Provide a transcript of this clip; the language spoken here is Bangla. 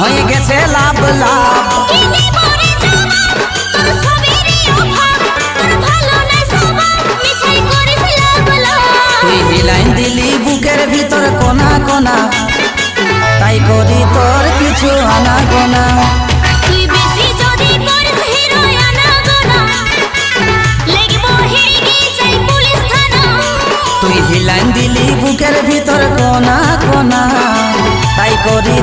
হয়ে গেছে লাভ লাভ তুই হিলাইন দিলি বুকের ভিতর কোনা কোনা তাই করি তোর কিছু আনা গোনা তুই হিলাইন দিলি বুকের ভিতর কোনা কোনা তাই করি